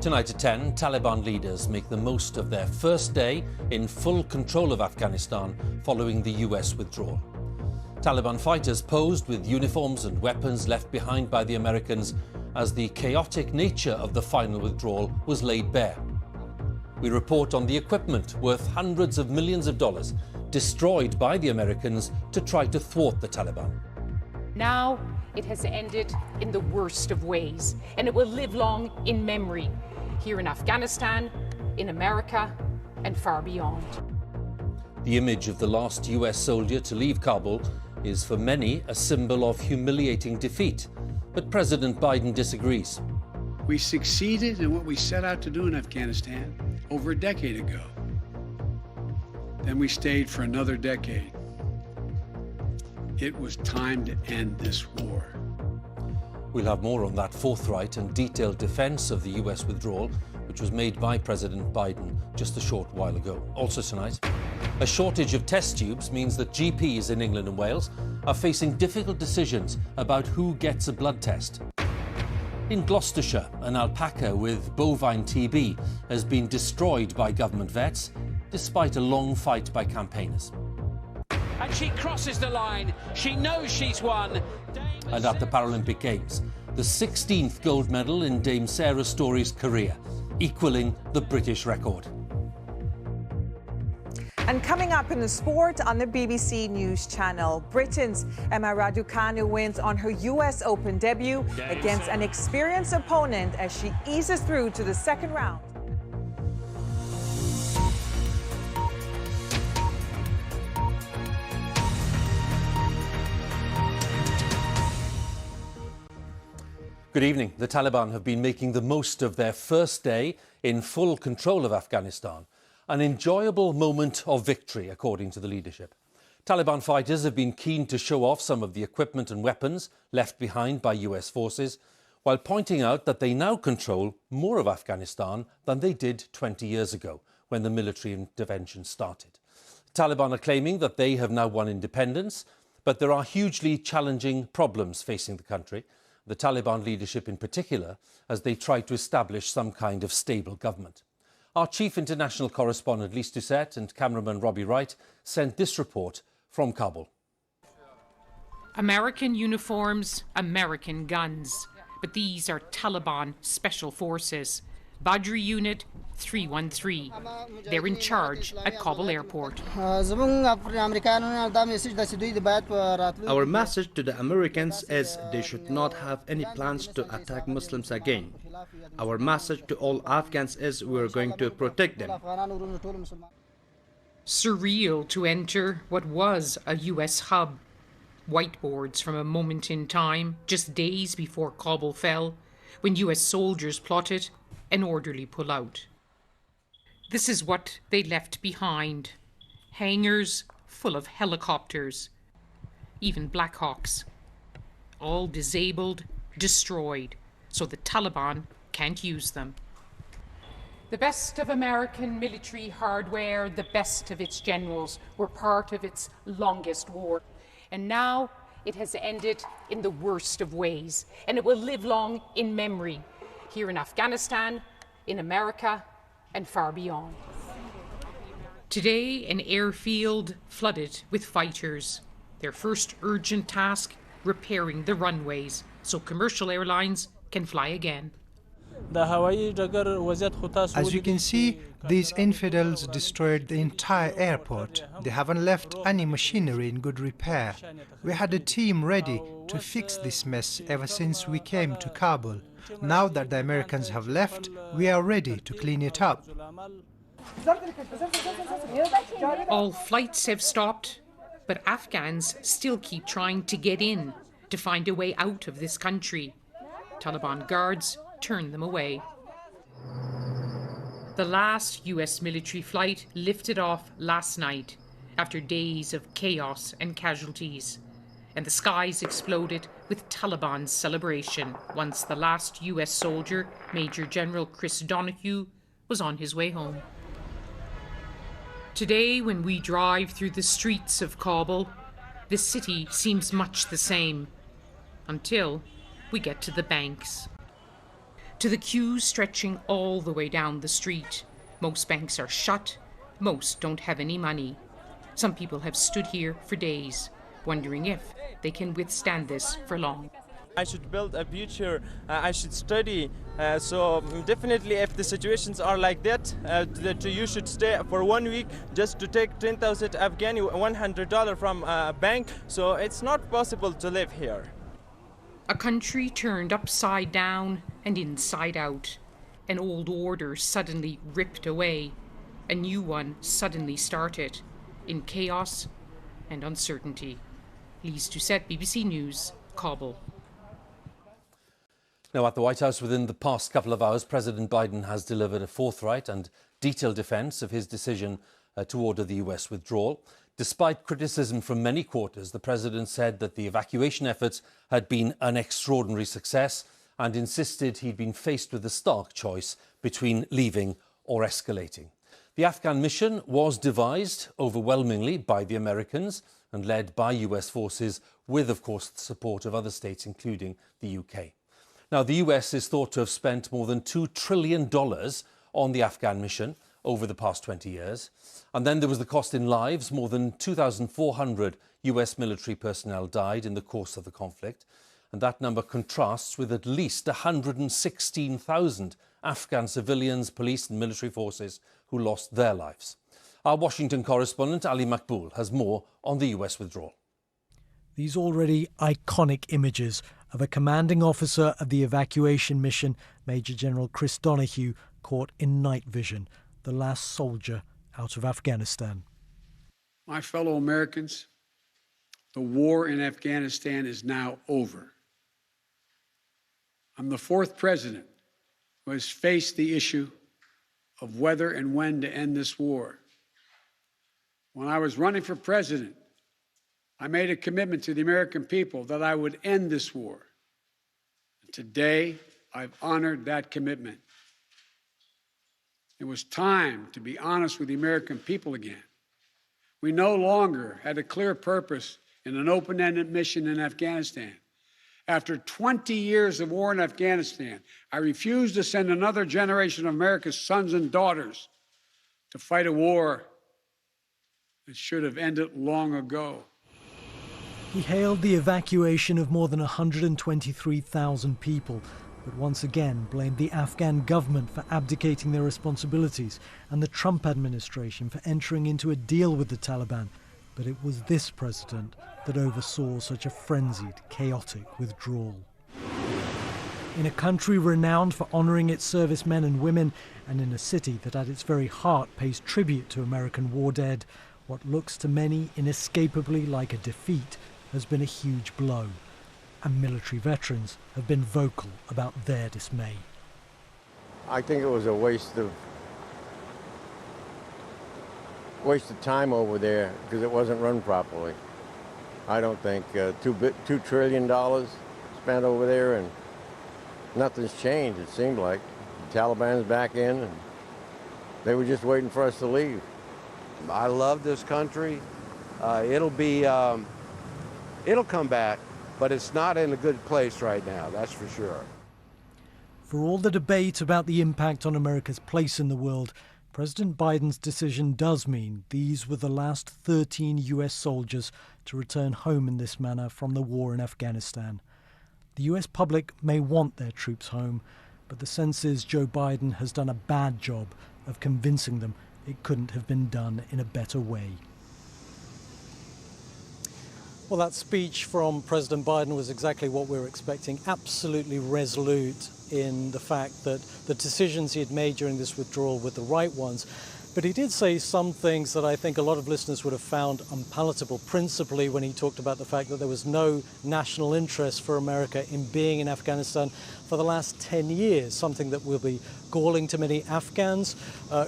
Tonight at 10, Taliban leaders make the most of their first day in full control of Afghanistan following the US withdrawal. Taliban fighters posed with uniforms and weapons left behind by the Americans as the chaotic nature of the final withdrawal was laid bare. We report on the equipment worth hundreds of millions of dollars destroyed by the Americans to try to thwart the Taliban. Now it has ended in the worst of ways, and it will live long in memory here in Afghanistan, in America, and far beyond. The image of the last US soldier to leave Kabul is for many a symbol of humiliating defeat, but President Biden disagrees. We succeeded in what we set out to do in Afghanistan over a decade ago. Then we stayed for another decade. It was time to end this war. We'll have more on that forthright and detailed defence of the US withdrawal, which was made by President Biden just a short while ago. Also tonight, a shortage of test tubes means that GPs in England and Wales are facing difficult decisions about who gets a blood test. In Gloucestershire, an alpaca with bovine TB has been destroyed by government vets, despite a long fight by campaigners. And she crosses the line. She knows she's won. And at the Paralympic Games, the 16th gold medal in Dame Sarah Storey's career, equalling the British record. And coming up in the sport on the BBC News Channel, Britain's Emma Raducanu wins on her US Open debut against an experienced opponent as she eases through to the second round. Good evening. The Taliban have been making the most of their first day in full control of Afghanistan. An enjoyable moment of victory, according to the leadership. Taliban fighters have been keen to show off some of the equipment and weapons left behind by US forces, while pointing out that they now control more of Afghanistan than they did 20 years ago, when the military intervention started. The Taliban are claiming that they have now won independence, but there are hugely challenging problems facing the country, the Taliban leadership in particular, as they try to establish some kind of stable government. Our chief international correspondent Lise Doucette and cameraman Robbie Wright sent this report from Kabul. American uniforms, American guns. But these are Taliban Special Forces. Badri Unit 313. They're in charge at Kabul airport. Our message to the Americans is they should not have any plans to attack Muslims again. Our message to all Afghans is we're going to protect them. Surreal to enter what was a US hub. Whiteboards from a moment in time, just days before Kabul fell, when US soldiers plotted an orderly pullout. This is what they left behind. Hangars full of helicopters, even Black Hawks. All disabled, destroyed, so the Taliban can't use them. The best of American military hardware, the best of its generals, were part of its longest war. And now it has ended in the worst of ways, and it will live long in memory, here in Afghanistan, in America, and far beyond. Today, an airfield flooded with fighters. Their first urgent task, repairing the runways so commercial airlines can fly again. As you can see, these infidels destroyed the entire airport. They haven't left any machinery in good repair. We had a team ready to fix this mess ever since we came to Kabul. Now that the Americans have left, we are ready to clean it up. All flights have stopped, but Afghans still keep trying to get in, to find a way out of this country. Taliban guards turn them away. The last US military flight lifted off last night after days of chaos and casualties, and the skies exploded with Taliban's celebration once the last US soldier, Major General Chris Donahue, was on his way home. Today, when we drive through the streets of Kabul, the city seems much the same, until we get to the banks. To the queues stretching all the way down the street. Most banks are shut, most don't have any money. Some people have stood here for days, wondering if they can withstand this for long. I should build a future, I should study, so definitely if the situations are like that, you should stay for 1 week just to take 10,000 Afghani, $100 from a bank, so it's not possible to live here. A country turned upside down and inside out. An old order suddenly ripped away. A new one suddenly started, in chaos and uncertainty. Lise Doucette, BBC News, Kabul. Now, at the White House, within the past couple of hours, President Biden has delivered a forthright and detailed defence of his decision to order the US withdrawal. Despite criticism from many quarters, the president said that the evacuation efforts had been an extraordinary success and insisted he'd been faced with a stark choice between leaving or escalating. The Afghan mission was devised overwhelmingly by the Americans and led by US forces with, of course, the support of other states, including the UK. Now, the US is thought to have spent more than $2 trillion on the Afghan mission over the past 20 years. And then there was the cost in lives. More than 2,400 US military personnel died in the course of the conflict. And that number contrasts with at least 116,000 Afghan civilians, police and military forces who lost their lives. Our Washington correspondent Ali Makboul has more on the US withdrawal. These already iconic images of a commanding officer of the evacuation mission, Major General Chris Donahue, caught in night vision, the last soldier out of Afghanistan. My fellow Americans, the war in Afghanistan is now over. I'm the fourth president who has faced the issue of whether and when to end this war. When I was running for president, I made a commitment to the American people that I would end this war. And today, I've honored that commitment. It was time to be honest with the American people again. We no longer had a clear purpose in an open-ended mission in Afghanistan. After 20 years of war in Afghanistan, I refused to send another generation of America's sons and daughters to fight a war that should have ended long ago. He hailed the evacuation of more than 123,000 people, but once again blamed the Afghan government for abdicating their responsibilities and the Trump administration for entering into a deal with the Taliban. But it was this president that oversaw such a frenzied, chaotic withdrawal. In a country renowned for honouring its servicemen and women, and in a city that at its very heart pays tribute to American war dead, what looks to many inescapably like a defeat has been a huge blow, and military veterans have been vocal about their dismay. I think it was a waste of time over there because it wasn't run properly. I don't think $2 trillion spent over there and nothing's changed, it seemed like. The Taliban's back in and They were just waiting for us to leave. I love this country. It'll come back, but it's not in a good place right now, that's for sure. For all the debate about the impact on America's place in the world, President Biden's decision does mean these were the last 13 US soldiers to return home in this manner from the war in Afghanistan. The US public may want their troops home, but the sense is Joe Biden has done a bad job of convincing them it couldn't have been done in a better way. Well, that speech from President Biden was exactly what we were expecting, absolutely resolute in the fact that the decisions he had made during this withdrawal were the right ones. But he did say some things that I think a lot of listeners would have found unpalatable, principally when he talked about the fact that there was no national interest for America in being in Afghanistan for the last 10 years, something that will be galling to many Afghans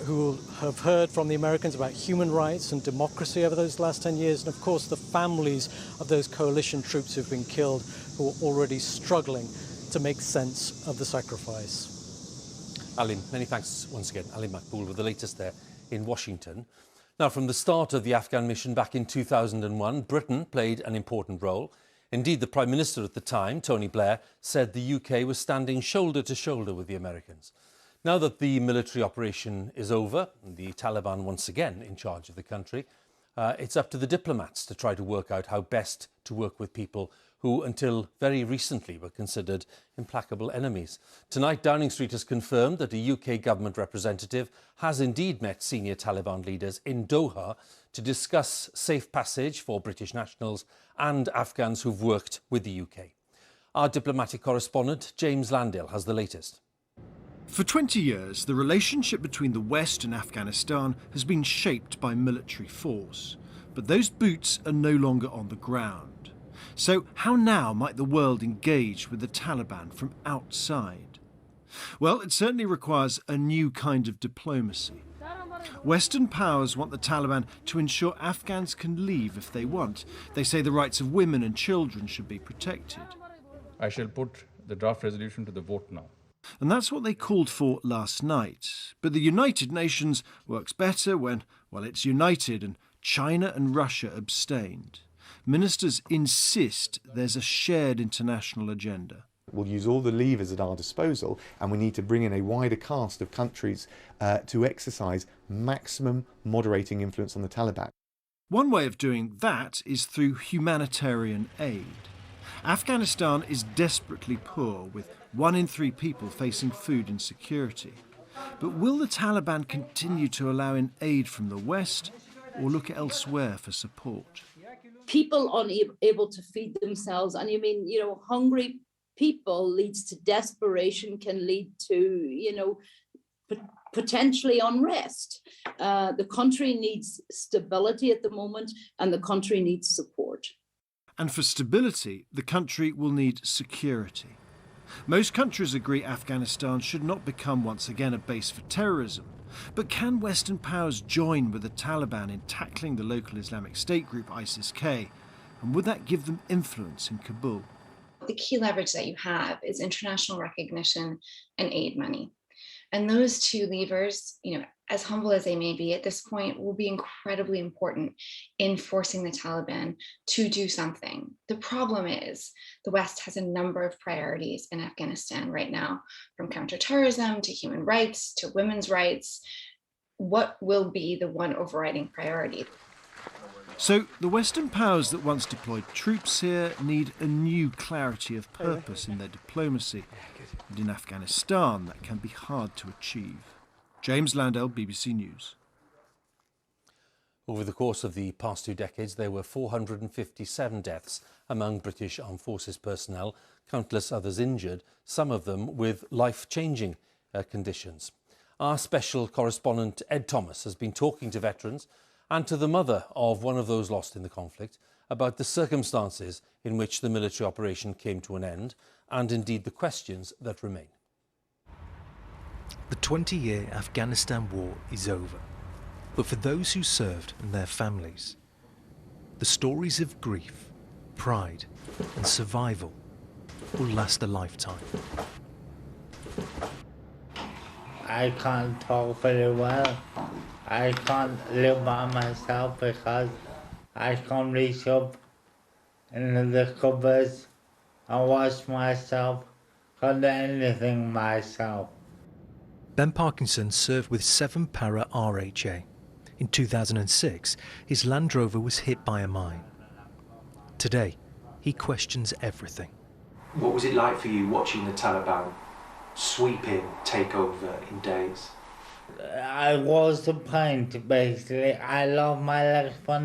who have heard from the Americans about human rights and democracy over those last 10 years, and of course the families of those coalition troops who've been killed who are already struggling to make sense of the sacrifice. Alim, many thanks once again. Alim Makbul with the latest there in Washington. Now, from the start of the Afghan mission back in 2001, Britain played an important role. Indeed, the Prime Minister at the time, Tony Blair, said the UK was standing shoulder to shoulder with the Americans. Now that the military operation is over, and the Taliban once again in charge of the country, it's up to the diplomats to try to work out how best to work with people who, until very recently, were considered implacable enemies. Tonight, Downing Street has confirmed that a UK government representative has indeed met senior Taliban leaders in Doha to discuss safe passage for British nationals and Afghans who've worked with the UK. Our diplomatic correspondent, James Landale, has the latest. For 20 years, the relationship between the West and Afghanistan has been shaped by military force. But those boots are no longer on the ground. So how now might the world engage with the Taliban from outside? Well, it certainly requires a new kind of diplomacy. Western powers want the Taliban to ensure Afghans can leave if they want. They say the rights of women and children should be protected. I shall put the draft resolution to the vote now. And that's what they called for last night. But the United Nations works better when, well, it's united, and China and Russia abstained. Ministers insist there's a shared international agenda. We'll use all the levers at our disposal, and we need to bring in a wider cast of countries to exercise maximum moderating influence on the Taliban. One way of doing that is through humanitarian aid. Afghanistan is desperately poor, with 1 in 3 people facing food insecurity. But will the Taliban continue to allow in aid from the West, or look elsewhere for support? People unable to feed themselves, and hungry people leads to desperation, can lead to, potentially unrest. The country needs stability at the moment, and the country needs support. And for stability, the country will need security. Most countries agree Afghanistan should not become once again a base for terrorism. But can Western powers join with the Taliban in tackling the local Islamic State group ISIS-K? And would that give them influence in Kabul? The key leverage that you have is international recognition and aid money. And those two levers, as humble as they may be at this point, will be incredibly important in forcing the Taliban to do something. The problem is the West has a number of priorities in Afghanistan right now, from counterterrorism to human rights to women's rights. What will be the one overriding priority? So the Western powers that once deployed troops here need a new clarity of purpose in their diplomacy. And in Afghanistan, that can be hard to achieve. James Landale, BBC News. Over the course of the past 2 decades, there were 457 deaths among British Armed Forces personnel, countless others injured, some of them with life-changing conditions. Our special correspondent, Ed Thomas, has been talking to veterans and to the mother of one of those lost in the conflict about the circumstances in which the military operation came to an end, and indeed the questions that remain. The 20-year Afghanistan war is over, but for those who served and their families, the stories of grief, pride and survival will last a lifetime. I can't talk very well. I can't live by myself because I can't reach up in the cupboards and wash myself, can't do anything myself. Ben Parkinson served with 7 Para RHA. In 2006, his Land Rover was hit by a mine. Today, he questions everything. What was it like for you watching the Taliban sweep in, take over in days? I was the paint, basically. I lost my legs for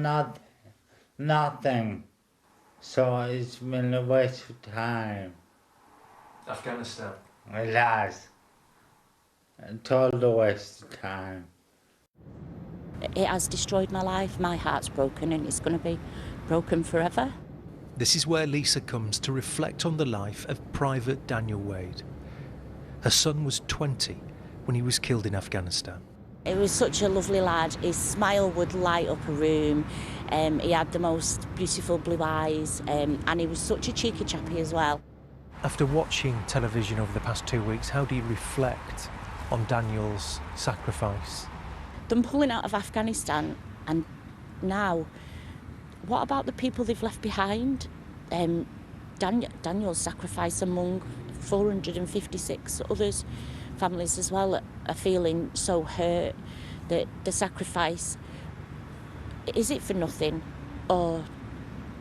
nothing. So it's been a waste of time. Afghanistan? It has. A total waste of time. It has destroyed my life. My heart's broken and it's going to be broken forever. This is where Lisa comes to reflect on the life of Private Daniel Wade. Her son was 20 when he was killed in Afghanistan. It was such a lovely lad. His smile would light up a room. He had the most beautiful blue eyes, and he was such a cheeky chappy as well. After watching television over the past 2 weeks, how do you reflect on Daniel's sacrifice? Them pulling out of Afghanistan, and now, what about the people they've left behind? Daniel's sacrifice among 456 others. Families as well are feeling so hurt that the sacrifice, is it for nothing, or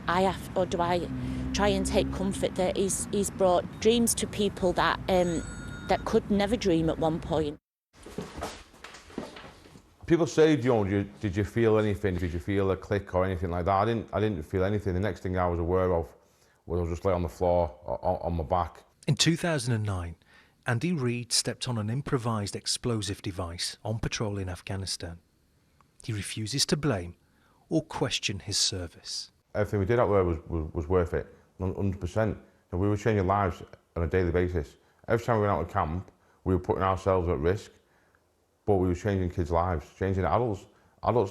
do I try and take comfort that he's brought dreams to people that that could never dream at one point. People say, did you feel anything? Did you feel a click or anything like that? I didn't feel anything. The next thing I was aware of was I was just lay on the floor on my back. In 2009, Andy Reid stepped on an improvised explosive device on patrol in Afghanistan. He refuses to blame or question his service. Everything we did out there was worth it, 100%. And we were changing lives on a daily basis. Every time we went out of camp, we were putting ourselves at risk, but we were changing kids' lives, changing adults'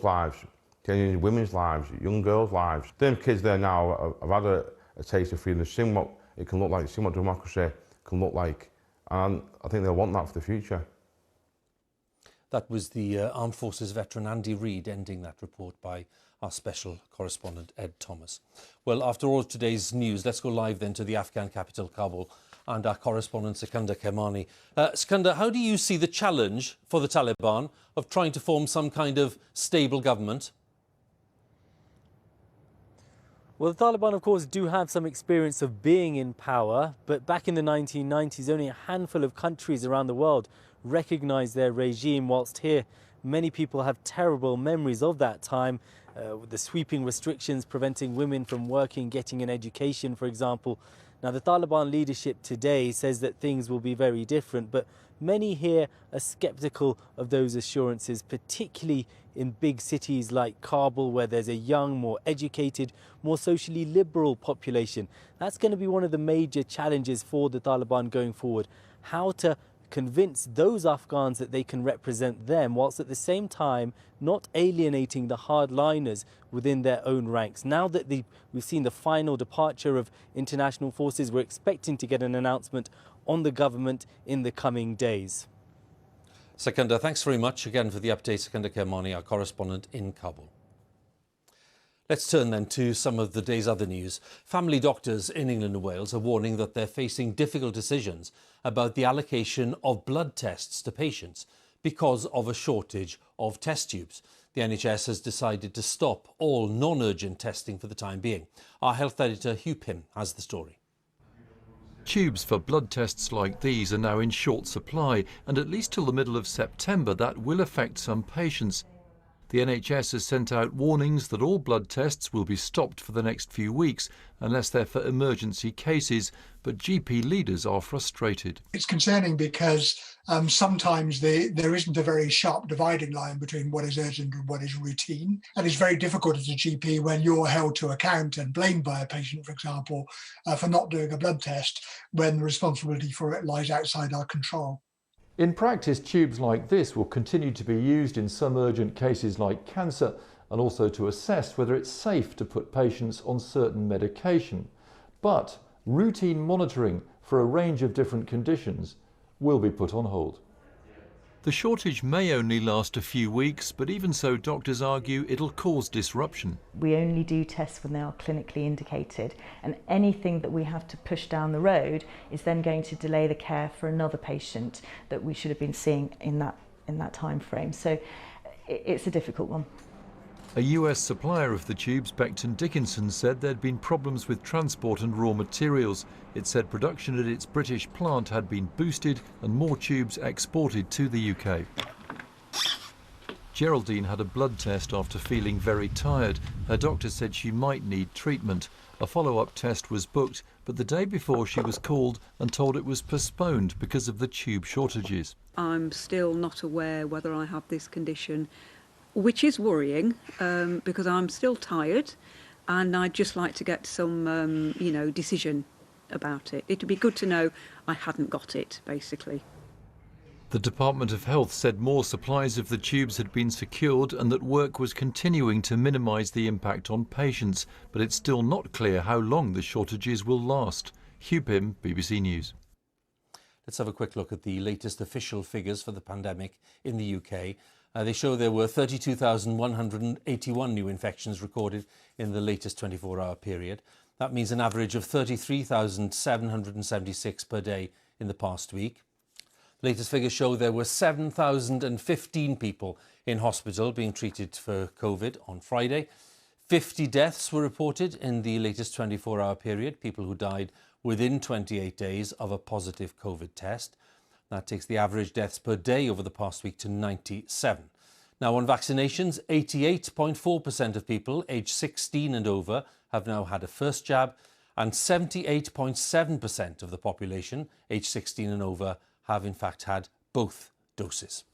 lives, changing women's lives, young girls' lives. Them kids there now have had a taste of freedom. They've seen what it can look like, seen what democracy can look like. And I think they'll want that for the future. That was the Armed Forces veteran Andy Reid ending that report by our special correspondent Ed Thomas. Well, after all of today's news, let's go live then to the Afghan capital, Kabul, and our correspondent Sikandar Kermani. Sikandar, how do you see the challenge for the Taliban of trying to form some kind of stable government? Well, the Taliban, of course, do have some experience of being in power, but back in the 1990s, only a handful of countries around the world recognised their regime, whilst here many people have terrible memories of that time, with the sweeping restrictions preventing women from working, getting an education, for example. Now, the Taliban leadership today says that things will be very different, but many here are sceptical of those assurances, particularly in big cities like Kabul, where there's a young, more educated, more socially liberal population. That's going to be one of the major challenges for the Taliban going forward. How to convince those Afghans that they can represent them, whilst at the same time not alienating the hardliners within their own ranks. Now that we've seen the final departure of international forces, we're expecting to get an announcement on the government in the coming days. Sikandar, thanks very much again for the update. Sikandar Kermani, our correspondent in Kabul. Let's turn then to some of the day's other news. Family doctors in England and Wales are warning that they're facing difficult decisions about the allocation of blood tests to patients because of a shortage of test tubes. The NHS has decided to stop all non-urgent testing for the time being. Our health editor Huw has the story. Tubes for blood tests like these are now in short supply, and at least till the middle of September that will affect some patients. The NHS has sent out warnings that all blood tests will be stopped for the next few weeks unless they're for emergency cases, but GP leaders are frustrated. It's concerning because sometimes there isn't a very sharp dividing line between what is urgent and what is routine. And it's very difficult as a GP when you're held to account and blamed by a patient, for example, for not doing a blood test when the responsibility for it lies outside our control. In practice, tubes like this will continue to be used in some urgent cases like cancer, and also to assess whether it's safe to put patients on certain medication. But routine monitoring for a range of different conditions will be put on hold. The shortage may only last a few weeks, but even so, doctors argue it'll cause disruption. We only do tests when they are clinically indicated, and anything that we have to push down the road is then going to delay the care for another patient that we should have been seeing in that time frame. So it's a difficult one. A US supplier of the tubes, Becton Dickinson, said there'd been problems with transport and raw materials. It said production at its British plant had been boosted and more tubes exported to the UK. Geraldine had a blood test after feeling very tired. Her doctor said she might need treatment. A follow-up test was booked, but the day before she was called and told it was postponed because of the tube shortages. I'm still not aware whether I have this condition, which is worrying because I'm still tired and I'd just like to get some, decision about it. It'd be good to know I hadn't got it, basically. The Department of Health said more supplies of the tubes had been secured and that work was continuing to minimise the impact on patients, but it's still not clear how long the shortages will last. Huw Edwards, BBC News. Let's have a quick look at the latest official figures for the pandemic in the UK. They show there were 32,181 new infections recorded in the latest 24-hour period. That means an average of 33,776 per day in the past week. The latest figures show there were 7,015 people in hospital being treated for COVID on Friday. 50 deaths were reported in the latest 24-hour period, people who died within 28 days of a positive COVID test. That takes the average deaths per day over the past week to 97. Now, on vaccinations, 88.4% of people aged 16 and over have now had a first jab, and 78.7% of the population aged 16 and over have in fact had both doses.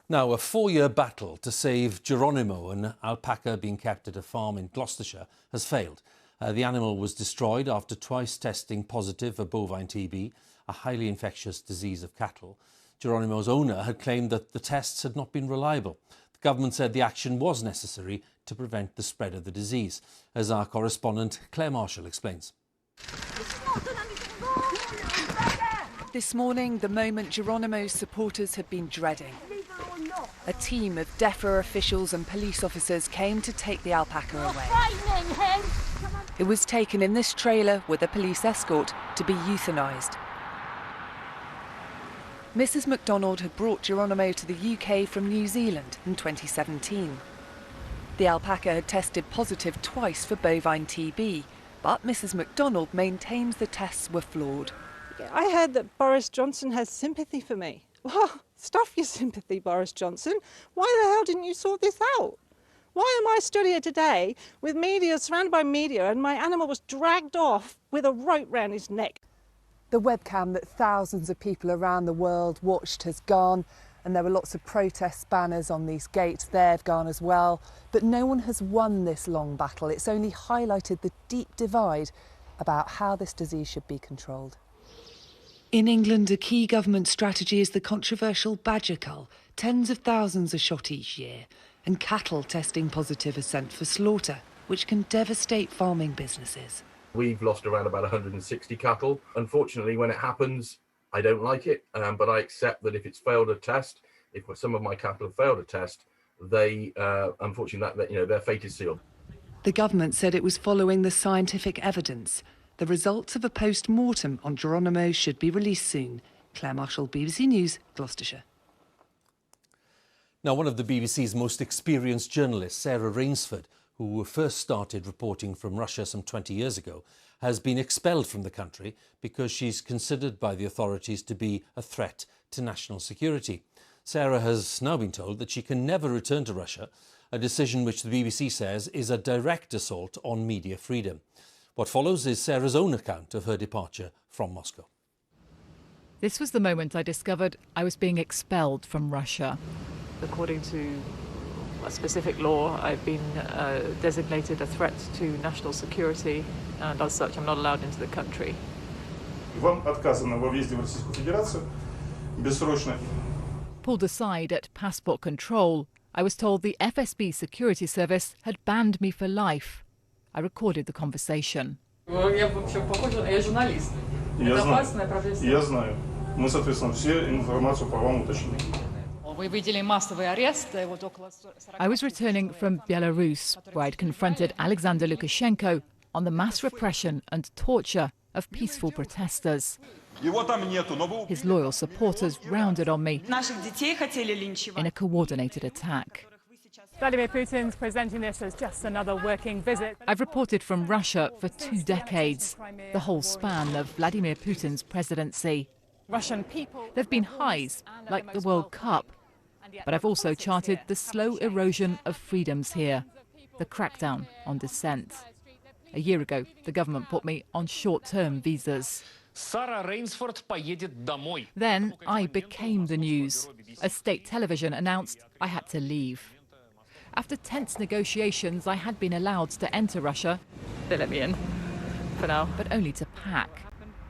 Now, a 4-year battle to save Geronimo, an alpaca being kept at a farm in Gloucestershire, has failed. The animal was destroyed after twice testing positive for bovine TB, a highly infectious disease of cattle. Geronimo's owner had claimed that the tests had not been reliable. The government said the action was necessary to prevent the spread of the disease, as our correspondent Claire Marshall explains. This morning, the moment Geronimo's supporters had been dreading. A team of DEFRA officials and police officers came to take the alpaca away. It was taken in this trailer with a police escort to be euthanised. Mrs MacDonald had brought Geronimo to the UK from New Zealand in 2017. The alpaca had tested positive twice for bovine TB, but Mrs MacDonald maintains the tests were flawed. I heard that Boris Johnson has sympathy for me. Well, stuff your sympathy, Boris Johnson. Why the hell didn't you sort this out? Why am I stood here today with media, surrounded by media, and my animal was dragged off with a rope round his neck? The webcam that thousands of people around the world watched has gone, and there were lots of protest banners on these gates. They've gone as well. But no one has won this long battle. It's only highlighted the deep divide about how this disease should be controlled. In England, a key government strategy is the controversial badger cull. Tens of thousands are shot each year, and cattle testing positive are sent for slaughter, which can devastate farming businesses. We've lost around about 160 cattle. Unfortunately, when it happens, I don't like it, but I accept that if it's failed a test, if some of my cattle have failed a test, they, unfortunately, their fate is sealed. The government said it was following the scientific evidence. The results of a post-mortem on Geronimo should be released soon. Claire Marshall, BBC News, Gloucestershire. Now, one of the BBC's most experienced journalists, Sarah Rainsford, who first started reporting from Russia some 20 years ago, has been expelled from the country because she's considered by the authorities to be a threat to national security. Sarah has now been told that she can never return to Russia, a decision which the BBC says is a direct assault on media freedom. What follows is Sarah's own account of her departure from Moscow. This was the moment I discovered I was being expelled from Russia. According to a specific law, I've been designated a threat to national security, and as such, I'm not allowed into the country. Вам отказано во въезде в Российскую Федерацию бессрочно. Pulled aside at passport control, I was told the FSB security service had banned me for life. I recorded the conversation. Я знаю. Мы, соответственно, все информацию по вам уточним. I was returning from Belarus, where I'd confronted Alexander Lukashenko on the mass repression and torture of peaceful protesters. His loyal supporters rounded on me in a coordinated attack. Vladimir Putin's presenting this as just another working visit. I've reported from Russia for 2 decades, the whole span of Vladimir Putin's presidency. Russian people. There have been highs, like the World Cup, but I've also charted the slow erosion of freedoms here, the crackdown on dissent. A year ago, the government put me on short-term visas. Then I became the news. As state television announced, I had to leave. After tense negotiations, I had been allowed to enter Russia. They let me in, for now. But only to pack.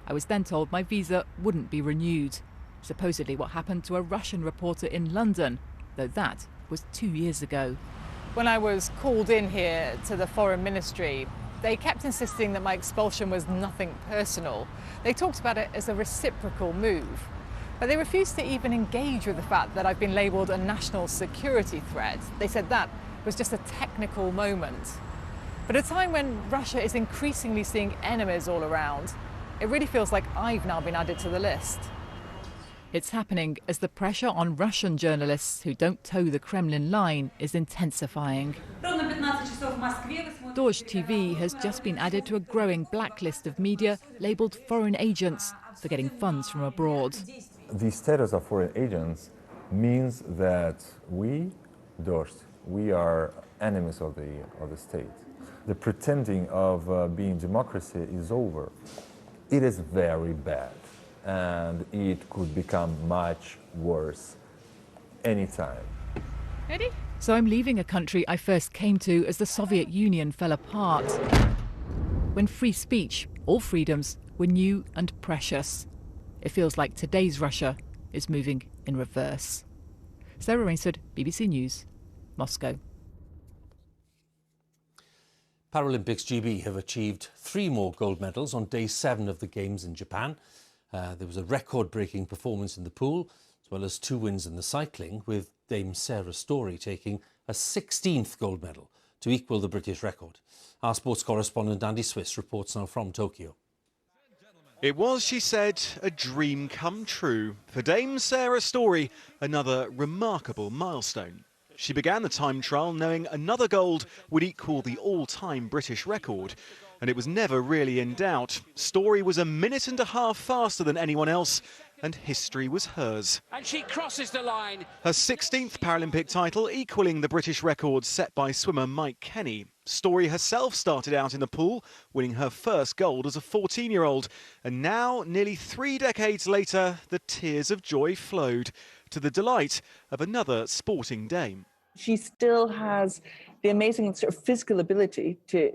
I was then told my visa wouldn't be renewed. Supposedly what happened to a Russian reporter in London, though that was 2 years ago. When I was called in here to the Foreign Ministry, they kept insisting that my expulsion was nothing personal. They talked about it as a reciprocal move. But they refused to even engage with the fact that I've been labelled a national security threat. They said that was just a technical moment. But at a time when Russia is increasingly seeing enemies all around, it really feels like I've now been added to the list. It's happening as the pressure on Russian journalists who don't toe the Kremlin line is intensifying. Dozh TV has just been added to a growing blacklist of media labelled foreign agents for getting funds from abroad. The status of foreign agents means that we, Dozh, we are enemies of the state. The pretending of being democracy is over. It is very bad, and it could become much worse anytime. Ready? So I'm leaving a country I first came to as the Soviet Union fell apart, when free speech, all freedoms, were new and precious. It feels like today's Russia is moving in reverse. Sarah Rainsford, BBC News, Moscow. Paralympics GB have achieved 3 more gold medals on day 7 of the Games in Japan. There was a record-breaking performance in the pool, as well as 2 wins in the cycling, with Dame Sarah Storey taking a 16th gold medal to equal the British record. Our sports correspondent Andy Swiss reports now from Tokyo. It was, she said, a dream come true. For Dame Sarah Storey, another remarkable milestone. She began the time trial knowing another gold would equal the all-time British record. And it was never really in doubt. Storey was 1.5 minutes faster than anyone else, and history was hers. And she crosses the line. Her 16th Paralympic title, equaling the British record set by swimmer Mike Kenny. Storey herself started out in the pool, winning her first gold as a 14-year-old. And now, nearly 3 decades later, the tears of joy flowed, to the delight of another sporting dame. She still has the amazing sort of physical ability to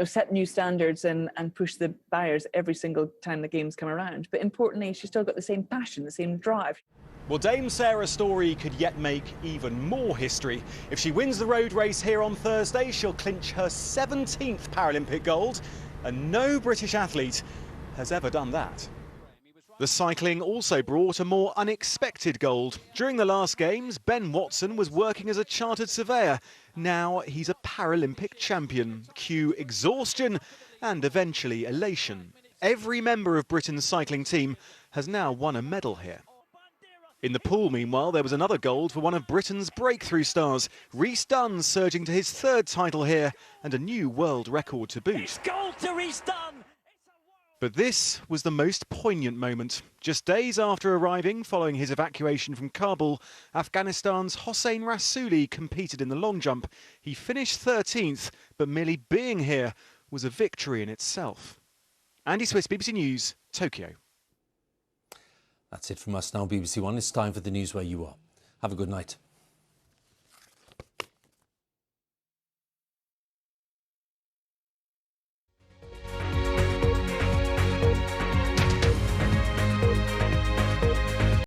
set new standards and push the barriers every single time the games come around. But importantly, she's still got the same passion, the same drive. Well, Dame Sarah Storey could yet make even more history. If she wins the road race here on Thursday, she'll clinch her 17th Paralympic gold, and no British athlete has ever done that. The cycling also brought a more unexpected gold. During the last Games, Ben Watson was working as a chartered surveyor. Now he's a Paralympic champion. Cue exhaustion and eventually elation. Every member of Britain's cycling team has now won a medal here. In the pool, meanwhile, there was another gold for one of Britain's breakthrough stars. Rhys Dunn surging to his 3rd title here and a new world record to boot. It's gold to Rhys Dunn! But this was the most poignant moment. Just days after arriving following his evacuation from Kabul, Afghanistan's Hossein Rassouli competed in the long jump. He finished 13th, but merely being here was a victory in itself. Andy Swiss, BBC News, Tokyo. That's it from us now, BBC One. It's time for the news where you are. Have a good night.